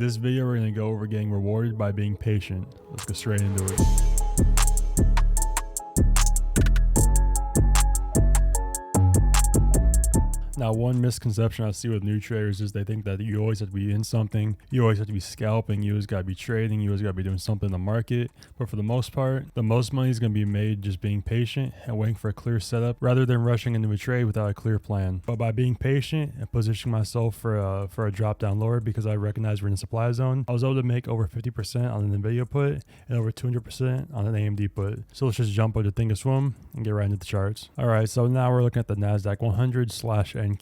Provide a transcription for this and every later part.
this video, we're going to go over getting rewarded by being patient. Let's go straight into it. Now, one misconception I see with new traders is they think that you always have to be in something, you always have to be scalping, you always got to be trading, you always got to be doing something in the market. But for the most part, the most money is going to be made just being patient and waiting for a clear setup rather than rushing into a trade without a clear plan. But by being patient and positioning myself for a drop down lower because I recognize we're in a supply zone, I was able to make over 50% on an Nvidia put and over 200% on an AMD put. So let's just jump over to Thinkorswim and get right into the charts. All right, so now we're looking at the Nasdaq 100/NQ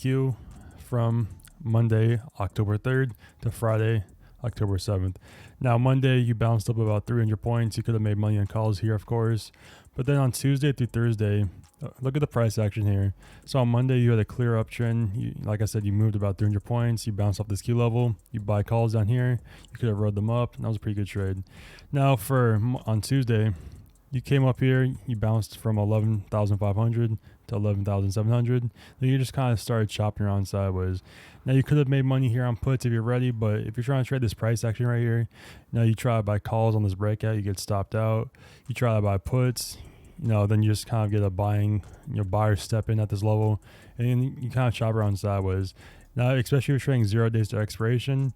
from Monday, October 3rd to Friday, October 7th. Now, Monday, you bounced up about 300 points. You could have made money on calls here, of course. But then on Tuesday through Thursday, look at the price action here. So on Monday, you had a clear uptrend. Like I said, you moved about 300 points. You bounced off this key level. You buy calls down here. You could have rode them up. And that was a pretty good trade. Now, on Tuesday, you came up here. You bounced from 11,500 to 11,700. Then you just kind of started chopping around sideways. Now you could have made money here on puts if you're ready, but if you're trying to trade this price action right here, now you try to buy calls on this breakout, you get stopped out. You try to buy puts, then you just kind of get a buyer step in at this level, and then you kind of chop around sideways. Now, especially if you're trading 0 days to expiration,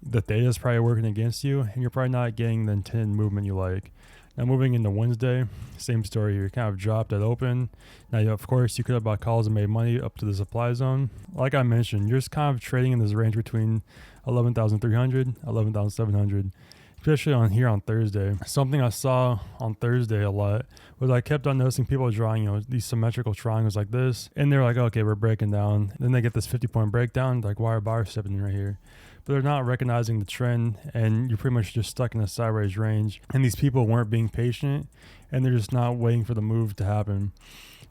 the theta is probably working against you, and you're probably not getting the intended movement you like. Now, moving into Wednesday, same story here. You kind of dropped at open. Now, of course, you could have bought calls and made money up to the supply zone. Like I mentioned, you're just kind of trading in this range between 11,300, 11,700, especially on Thursday. Something I saw on Thursday a lot was I kept on noticing people drawing, these symmetrical triangles like this, and they're like, okay, we're breaking down. Then they get this 50-point breakdown, like, why are buyers stepping in right here? But they're not recognizing the trend, and you're pretty much just stuck in a sideways range. And these people weren't being patient, and they're just not waiting for the move to happen.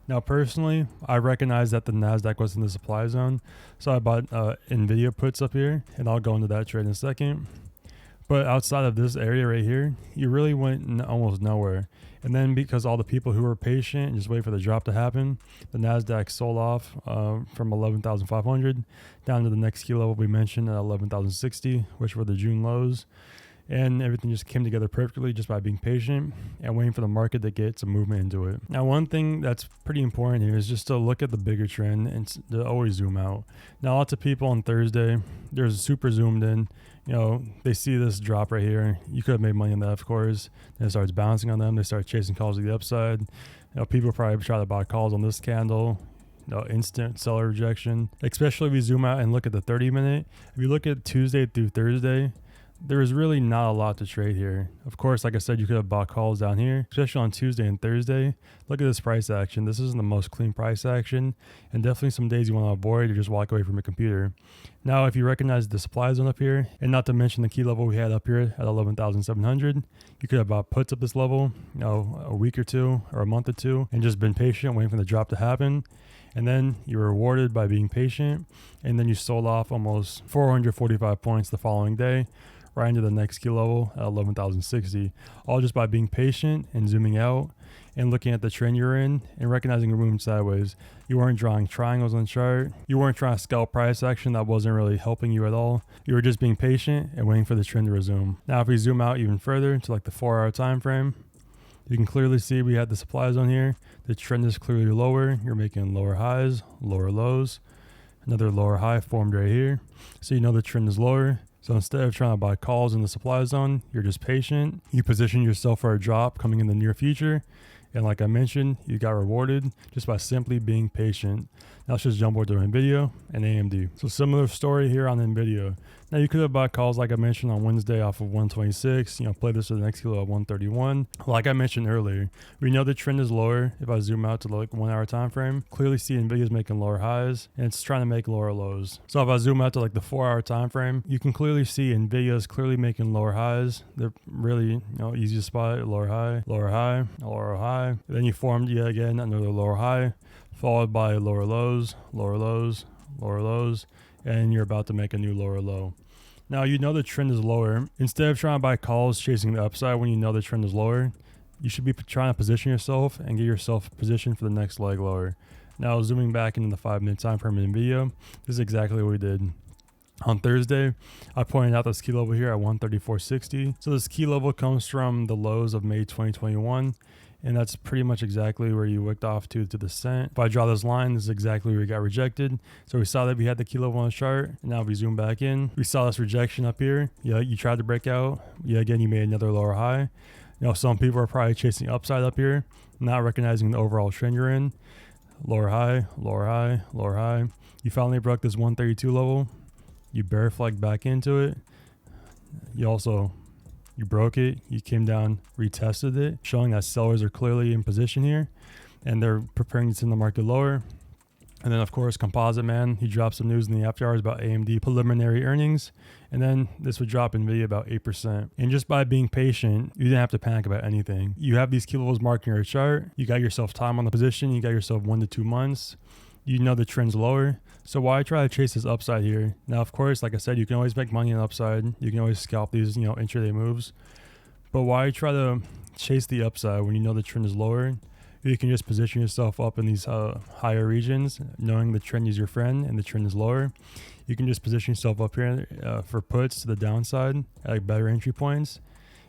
Now, personally, I recognize that the Nasdaq was in the supply zone, so I bought Nvidia puts up here, and I'll go into that trade in a second. But outside of this area right here, you really went almost nowhere. And then because all the people who were patient and just wait for the drop to happen, the Nasdaq sold off from 11,500 down to the next key level we mentioned at 11,060, which were the June lows. And everything just came together perfectly just by being patient and waiting for the market to get some movement into it. Now, one thing that's pretty important here is just to look at the bigger trend and to always zoom out. Now, lots of people on Thursday, they're super zoomed in. They see this drop right here. You could have made money on that, of course. Then it starts bouncing on them. They start chasing calls to the upside. People probably try to buy calls on this candle. Instant seller rejection. Especially if you zoom out and look at the 30-minute. If you look at Tuesday through Thursday, there is really not a lot to trade here. Of course, like I said, you could have bought calls down here, especially on Tuesday and Thursday. Look at this price action. This isn't the most clean price action, and definitely some days you want to avoid or just walk away from your computer. Now, if you recognize the supply zone up here, and not to mention the key level we had up here at 11,700, you could have bought puts up this level, a week or two or a month or two, and just been patient, waiting for the drop to happen. And then you were rewarded by being patient, and then you sold off almost 445 points the following day, right into the next key level at 11,060, all just by being patient and zooming out and looking at the trend you're in and recognizing you're moving sideways. You weren't drawing triangles on the chart. You weren't trying to scalp price action. That wasn't really helping you at all. You were just being patient and waiting for the trend to resume. Now, if we zoom out even further to like the 4-hour time frame, you can clearly see we had the supply zone here. The trend is clearly lower. You're making lower highs, lower lows. Another lower high formed right here. So the trend is lower. So instead of trying to buy calls in the supply zone, you're just patient. You position yourself for a drop coming in the near future. And like I mentioned, you got rewarded just by simply being patient. Now let's just jump over to Nvidia and AMD. So similar story here on Nvidia. Now you could have bought calls like I mentioned on Wednesday off of 126, play this to the next kilo at 131. Like I mentioned earlier, we know the trend is lower. If I zoom out to like 1 hour time frame, clearly see Nvidia is making lower highs and it's trying to make lower lows. So if I zoom out to like the 4-hour time frame, you can clearly see Nvidia is clearly making lower highs. They're really, easy to spot, lower high, lower high, lower high. Then you formed yet again another lower high, followed by lower lows, lower lows, lower lows, and you're about to make a new lower low. Now, the trend is lower. Instead of trying to buy calls chasing the upside when the trend is lower, you should be trying to position yourself and get yourself positioned for the next leg lower. Now, zooming back into the 5-minute time frame in Nvidia, this is exactly what we did. On Thursday, I pointed out this key level here at 134.60. So this key level comes from the lows of May 2021. And that's pretty much exactly where you wicked off to the descent. If I draw this line, this is exactly where we got rejected. So we saw that we had the key level on the chart. And now if we zoom back in, we saw this rejection up here. Yeah, you tried to break out. Yeah, again, you made another lower high. You know, some people are probably chasing upside up here, not recognizing the overall trend you're in. Lower high, lower high, lower high. You finally broke this 132 level. You bear flagged back into it. You broke it. You came down, retested it, showing that sellers are clearly in position here and they're preparing to send the market lower. And then, of course, Composite Man, he dropped some news in the after hours about AMD preliminary earnings. And then this would drop Nvidia about 8%. And just by being patient, you didn't have to panic about anything. You have these key levels marked in your chart. You got yourself time on the position. You got yourself 1 to 2 months. You know the trend's lower. So why try to chase this upside here? Now, of course, like I said, you can always make money on the upside. You can always scalp these, intraday moves. But why try to chase the upside when you know the trend is lower? You can just position yourself up in these higher regions, knowing the trend is your friend and the trend is lower. You can just position yourself up here for puts to the downside at better entry points.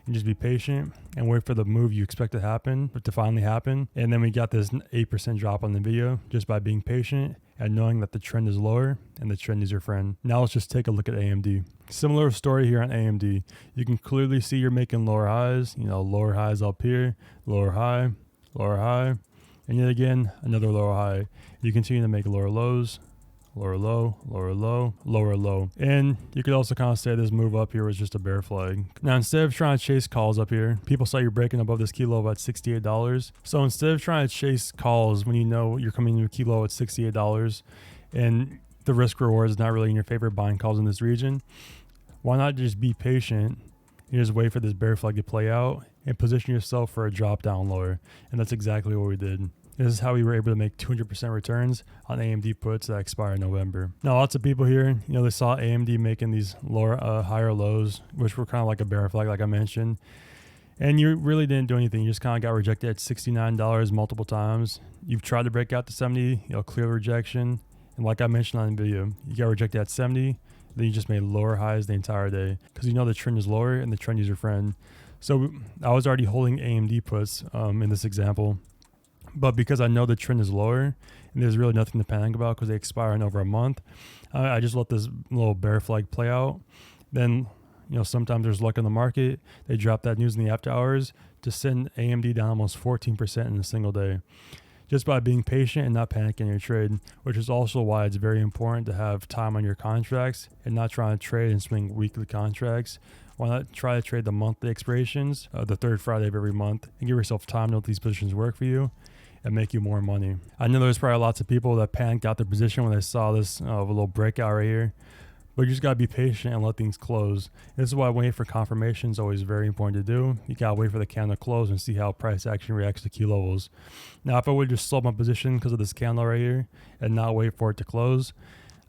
And just be patient and wait for the move you expect to happen, to finally happen. And then we got this 8% drop on the video just by being patient and knowing that the trend is lower and the trend is your friend. Now let's just take a look at AMD. Similar story here on AMD. You can clearly see you're making lower highs, lower highs up here, lower high, and yet again, another lower high. You continue to make lower lows, lower low, lower low, lower low. And you could also kind of say this move up here was just a bear flag. Now, instead of trying to chase calls up here, people saw you breaking above this key low at $68. So instead of trying to chase calls when you know you're coming into a key low at $68 and the risk reward is not really in your favor buying calls in this region, why not just be patient and just wait for this bear flag to play out and position yourself for a drop down lower? And that's exactly what we did. This is how we were able to make 200% returns on AMD puts that expire in November. Now, lots of people here, they saw AMD making these lower, higher lows, which were kind of like a bear flag, like I mentioned. And you really didn't do anything. You just kind of got rejected at $69 multiple times. You've tried to break out to 70, clear rejection. And like I mentioned on the video, you got rejected at 70, then you just made lower highs the entire day because the trend is lower and the trend is your friend. So I was already holding AMD puts in this example. But because I know the trend is lower and there's really nothing to panic about because they expire in over a month, I just let this little bear flag play out. Then, sometimes there's luck in the market. They drop that news in the after hours to send AMD down almost 14% in a single day. Just by being patient and not panicking your trade, which is also why it's very important to have time on your contracts and not trying to trade and swing weekly contracts. Why not try to trade the monthly expirations, the third Friday of every month, and give yourself time to let these positions work for you and make you more money. I know there's probably lots of people that panicked out their position when they saw this a little breakout right here, but you just got to be patient and let things close. This is why waiting for confirmation is always very important to do. You got to wait for the candle to close and see how price action reacts to key levels. Now, if I would just sold my position because of this candle right here and not wait for it to close,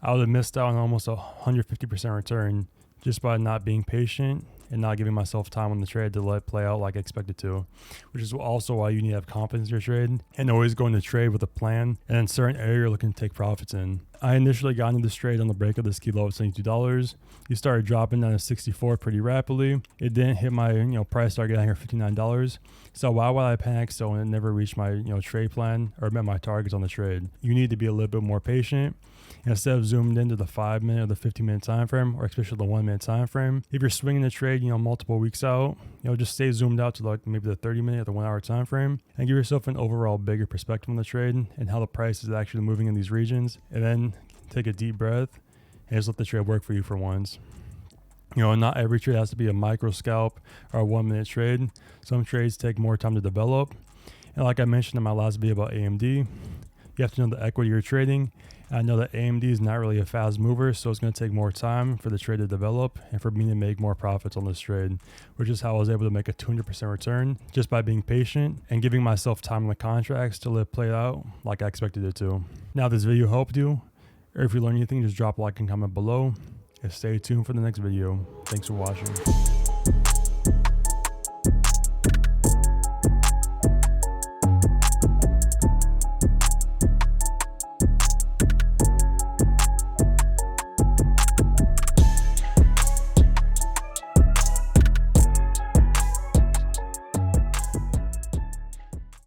I would have missed out on almost a 150% return just by not being patient and not giving myself time on the trade to let it play out like I expected to, which is also why you need to have confidence in your trade and always go into trade with a plan and in certain area you're looking to take profits in. I initially got into this trade on the break of this key low at $72. You started dropping down to 64 pretty rapidly. It didn't hit my price target down here $59. So why would I panic so it never reached my trade plan or met my targets on the trade? You need to be a little bit more patient. And instead of zoomed into the 5 minute or the 15 minute time frame, or especially the 1 minute time frame, if you're swinging the trade, multiple weeks out, just stay zoomed out to like maybe the 30 minute or the 1 hour time frame and give yourself an overall bigger perspective on the trade and how the price is actually moving in these regions. And then take a deep breath and just let the trade work for you for once. Not every trade has to be a micro scalp or a 1 minute trade. Some trades take more time to develop. And like I mentioned in my last video about AMD, you have to know the equity you're trading. I know that AMD is not really a fast mover, so it's going to take more time for the trade to develop and for me to make more profits on this trade, which is how I was able to make a 200% return just by being patient and giving myself time on the contracts to let it play out like I expected it to. Now, if this video helped you, or if you learned anything, just drop a like and comment below, and stay tuned for the next video. Thanks for watching.